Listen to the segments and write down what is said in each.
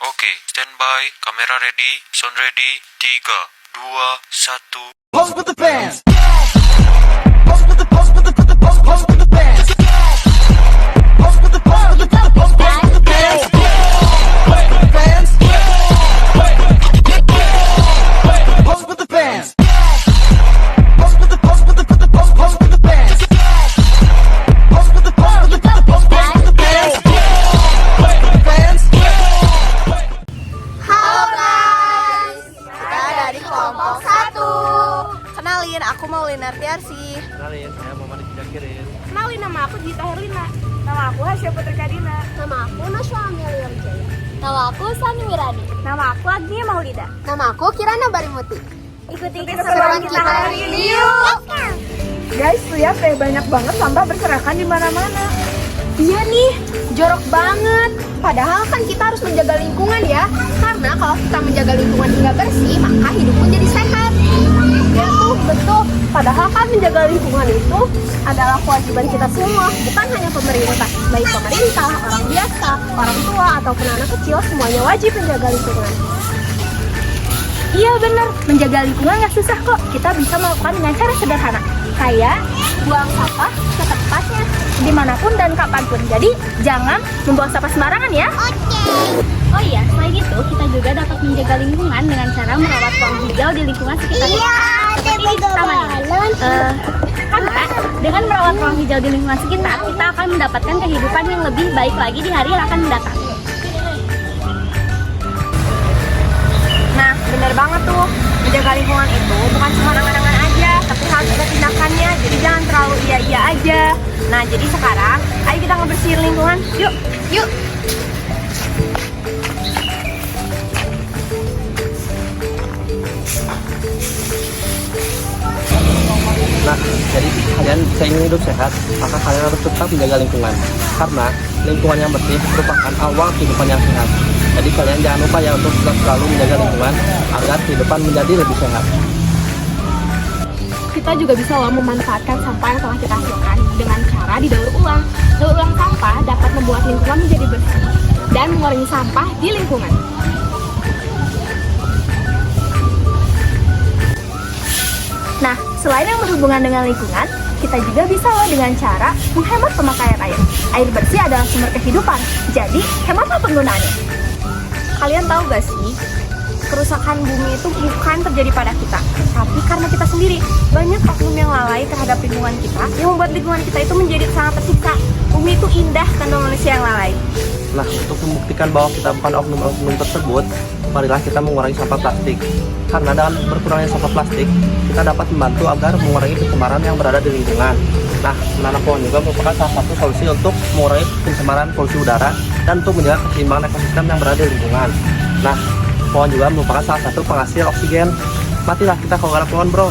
Oke, standby, kamera ready, sound ready, 3, 2, 1. Pose with the fans. Pose with the pose with the pose with the pose pose with the fans. Pose with the pose with the pose pose pose with the fans. Pose with the fans. Pose with the fans. Pose with the pose with the pose pose with the fans. Pose with the pose with the pose pose with the fans. Pose with the fans. Halo guys, kita dari kelompok 1. Kenalin, aku Maulina Artiarsi. Kenalin, saya Muhammad Jakirin. Kenalin, nama aku Gita Herlina. Nama aku Hasya Putri Kadina. Nama aku Nashwa Amelia Wijaya. Nama aku Sani Wirani. Nama aku Agni Maulida. Nama aku Kirana Barimuti. Ikuti keseruan kita hari ini yuk. Guys, lihat deh, banyak banget sampah berserakan di mana-mana. Iya nih, jorok banget. Padahal kan kita harus menjaga lingkungan ya. Karena kalau kita menjaga lingkungan hingga bersih, maka hidup pun jadi sehat. Ya tuh, betul. Padahal kan menjaga lingkungan itu adalah kewajiban kita semua, bukan hanya pemerintah. Baik pemerintah, orang biasa, orang tua, ataupun anak kecil, semuanya wajib menjaga lingkungan. Iya bener, menjaga lingkungan gak susah kok. Kita bisa melakukan dengan cara sederhana, kayak buang sampah ke tempatnya, dimanapun dan kapanpun. Jadi jangan membuang sampah sembarangan ya. Oh iya, selain itu kita juga dapat menjaga lingkungan dengan cara merawat ruang hijau di lingkungan sekitar kita. Seperti di taman ini. Karena dengan merawat ruang hijau di lingkungan sekitar, kita akan mendapatkan kehidupan yang lebih baik lagi di hari yang akan mendatang. Nah, bener banget tuh. Menjaga lingkungan itu bukan cuma angan-angan aja, tapi harus ada tindakannya. Jadi jangan terlalu iya-iya aja. Nah, jadi sekarang, ayo kita ngebersihin lingkungan. Yuk, yuk. Nah, jadi kalian bisa ingin hidup sehat, maka kalian harus tetap menjaga lingkungan. Karena lingkungan yang bersih merupakan awal kehidupan yang sehat. Jadi kalian jangan lupa ya untuk selalu menjaga lingkungan agar kehidupan menjadi lebih sehat. Kita juga bisa loh memanfaatkan sampah yang telah kita hasilkan dengan cara didaur ulang. Daur ulang sampah dapat membuat lingkungan menjadi bersih dan mengurangi sampah di lingkungan. Nah, selain yang berhubungan dengan lingkungan, kita juga bisa loh dengan cara menghemat pemakaian air. Air bersih adalah sumber kehidupan, jadi hematlah penggunaannya. Kalian tahu gak sih, kerusakan bumi itu bukan terjadi pada kita, tapi karena kita sendiri. Banyak oknum yang lalai terhadap lingkungan kita, yang membuat lingkungan kita itu menjadi sangat tersiksa. Bumi itu indah tanpa manusia yang lalai. Nah, untuk membuktikan bahwa kita bukan oknum-oknum tersebut, marilah kita mengurangi sampah plastik. Karena dengan berkurangnya sampah plastik, kita dapat membantu agar mengurangi pencemaran yang berada di lingkungan. Nah, menanam pohon juga merupakan salah satu solusi untuk mengurangi pencemaran polusi udara dan untuk menjaga keseimbangan ekosistem yang berada di lingkungan. Nah, pohon juga merupakan salah satu penghasil oksigen. Matilah kita kalau nggak ada pohon, bro.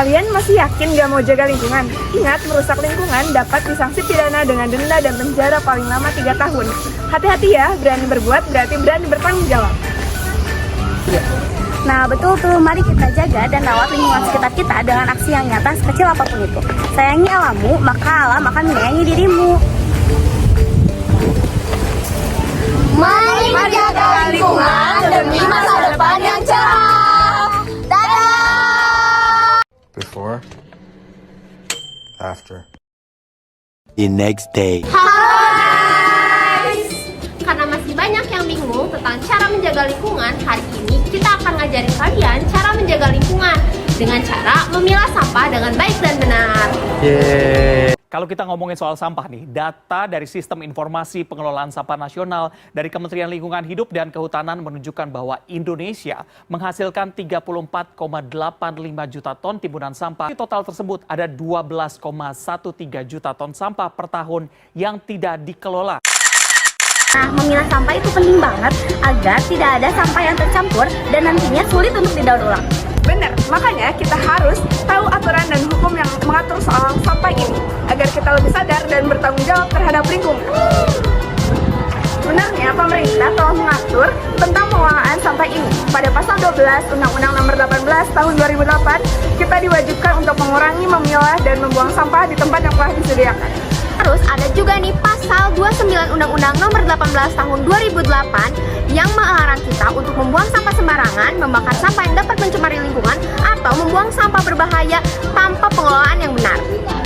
Kalian masih yakin gak mau jaga lingkungan? Ingat, merusak lingkungan dapat disanksi pidana dengan denda dan penjara paling lama 3 tahun. Hati-hati ya, berani berbuat berarti berani bertanggung jawab. Nah, betul tuh. Mari kita jaga dan rawat lingkungan sekitar kita dengan aksi yang nyata sekecil apapun itu. Sayangi alammu, maka alam akan menyayangi dirimu. Mari menjaga lingkungan demi masa depan yang cerah. Before, after. The next day. Halo guys! Karena masih banyak yang bingung tentang cara menjaga lingkungan, hari ini kita akan ngajarin kalian cara menjaga lingkungan dengan cara memilah sampah dengan baik dan benar. Yeay. Kalau kita ngomongin soal sampah nih, data dari Sistem Informasi Pengelolaan Sampah Nasional dari Kementerian Lingkungan Hidup dan Kehutanan menunjukkan bahwa Indonesia menghasilkan 34,85 juta ton timbunan sampah. Di total tersebut ada 12,13 juta ton sampah per tahun yang tidak dikelola. Nah, memilah sampah itu penting banget agar tidak ada sampah yang tercampur dan nantinya sulit untuk didaur ulang. Bener, makanya kita harus tahu aturan dan hukum yang mengatur soal sampah ini agar kita lebih sadar dan bertanggung jawab terhadap lingkungan. pemerintah telah mengatur tentang pengelolaan sampah ini. Pada pasal 12 Undang-Undang Nomor 18 Tahun 2008, kita diwajibkan untuk mengurangi, memilah, dan membuang sampah di tempat yang telah disediakan. Terus ada juga nih pasal 29 Undang-Undang Nomor 18 Tahun 2008 yang melarang kita untuk membuang sampah sembarangan, membakar sampah yang dapat mencemari lingkungan, atau membuang sampah berbahaya tanpa pengelolaan yang benar.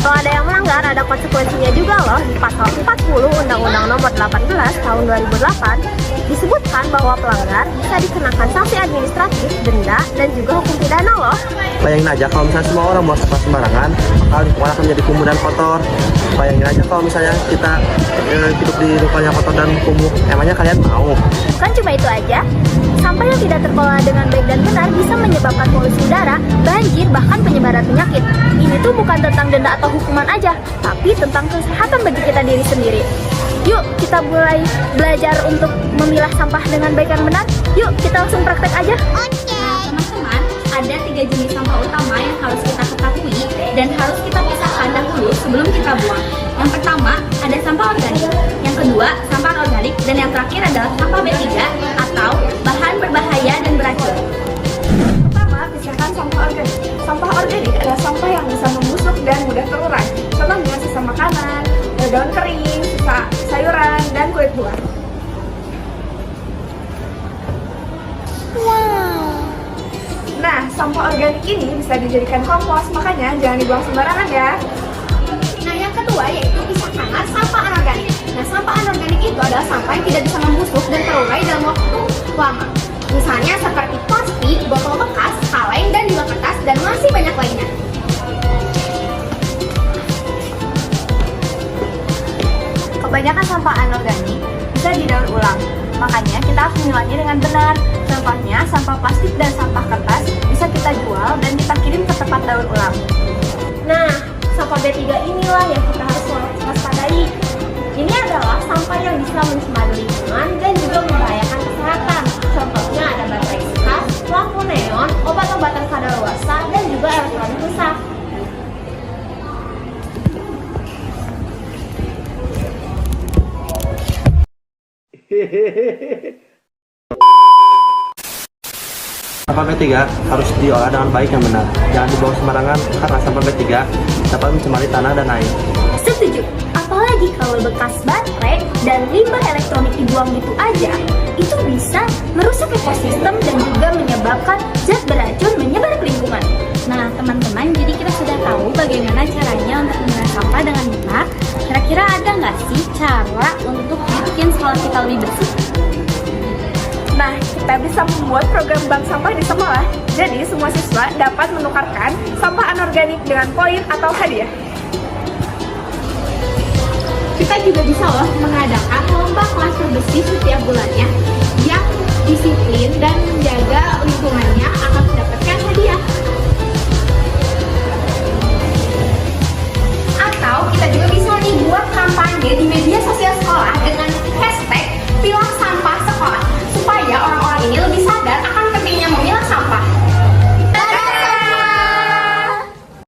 Kalau ada yang melanggar, ada konsekuensinya juga loh. Di pasal 40 Undang-Undang Nomor 18 Tahun 2008 disebutkan bahwa pelanggar bisa dikenakan sanksi administratif, denda, dan juga hukum pidana loh. Bayangin aja kalau misalnya semua orang buang sampah sembarangan, maka lingkungan akan menjadi kumuh dan kotor. Bayangin aja kalau misalnya kita hidup di lingkungan yang kotor dan kumuh, emangnya kalian mau? Bukan cuma itu aja, sampah yang tidak terkelola dengan baik dan benar bisa menyebabkan polusi udara, banjir, bahkan penyebaran penyakit. Ini tuh bukan tentang denda atau hukuman aja, tapi tentang kesehatan bagi kita diri sendiri. Yuk, kita mulai belajar untuk memilah sampah dengan baik dan benar. Yuk, kita langsung praktek aja. Nah, teman-teman, ada 3 jenis sampah utama yang harus kita ketahui dan harus kita pisahkan dahulu sebelum kita buang. Yang pertama, ada sampah organik. Yang kedua, sampah anorganik. Dan yang terakhir adalah sampah B3 atau bahan berbahaya dan beracun. Pertama, pisahkan sampah organik. Sampah organik adalah sampah yang bisa membusuk dan mudah terurai. Contohnya sisa makanan, daun kering, sisa sayuran, dan kulit buah. Nah, sampah organik ini bisa dijadikan kompos, makanya jangan dibuang sembarangan ya. Nah, yang kedua yaitu pisahkanlah sampah anorganik. Nah, sampah anorganik itu adalah sampah yang tidak bisa membusuk dan terurai dalam waktu lama. Misalnya seperti plastik, botol bekas, kaleng, dan juga kertas, dan masih banyak lainnya. Kebanyakan sampah anorganik bisa didaur ulang, makanya kita harus memilahnya dengan benar. Contohnya, sampah plastik dan sampah kertas bisa kita jual dan kita kirim ke tempat daur ulang. Nah, sampah B3 inilah yang kita harus waspadai. Ini adalah sampah yang bisa mencemari lingkungan dan juga membahayakan kesehatan. Contohnya ada baterai bekas, lampu neon, obat-obatan kadaluarsa, dan juga elektronik rusak. Sampah B3 harus diolah dengan baik dan benar. Jangan dibuang sembarangan karena sampah B3 dapat mencemari tanah dan air. Setuju. Apalagi kalau bekas baterai dan limbah elektronik dibuang gitu aja, itu bisa merusak ekosistem dan juga menyebabkan zat beracun menyebar ke lingkungan. Nah, teman-teman, jadi kita sudah tahu bagaimana caranya untuk memilah sampah dengan benar. Kira-kira ada nggak sih cara untuk bikin sekolah kita lebih bersih? Nah, kita bisa membuat program bank sampah di sekolah. Jadi, semua siswa dapat menukarkan sampah anorganik dengan poin atau hadiah. Kita juga bisa loh mengadakan lomba kelas bersih setiap bulannya yang disiplin dan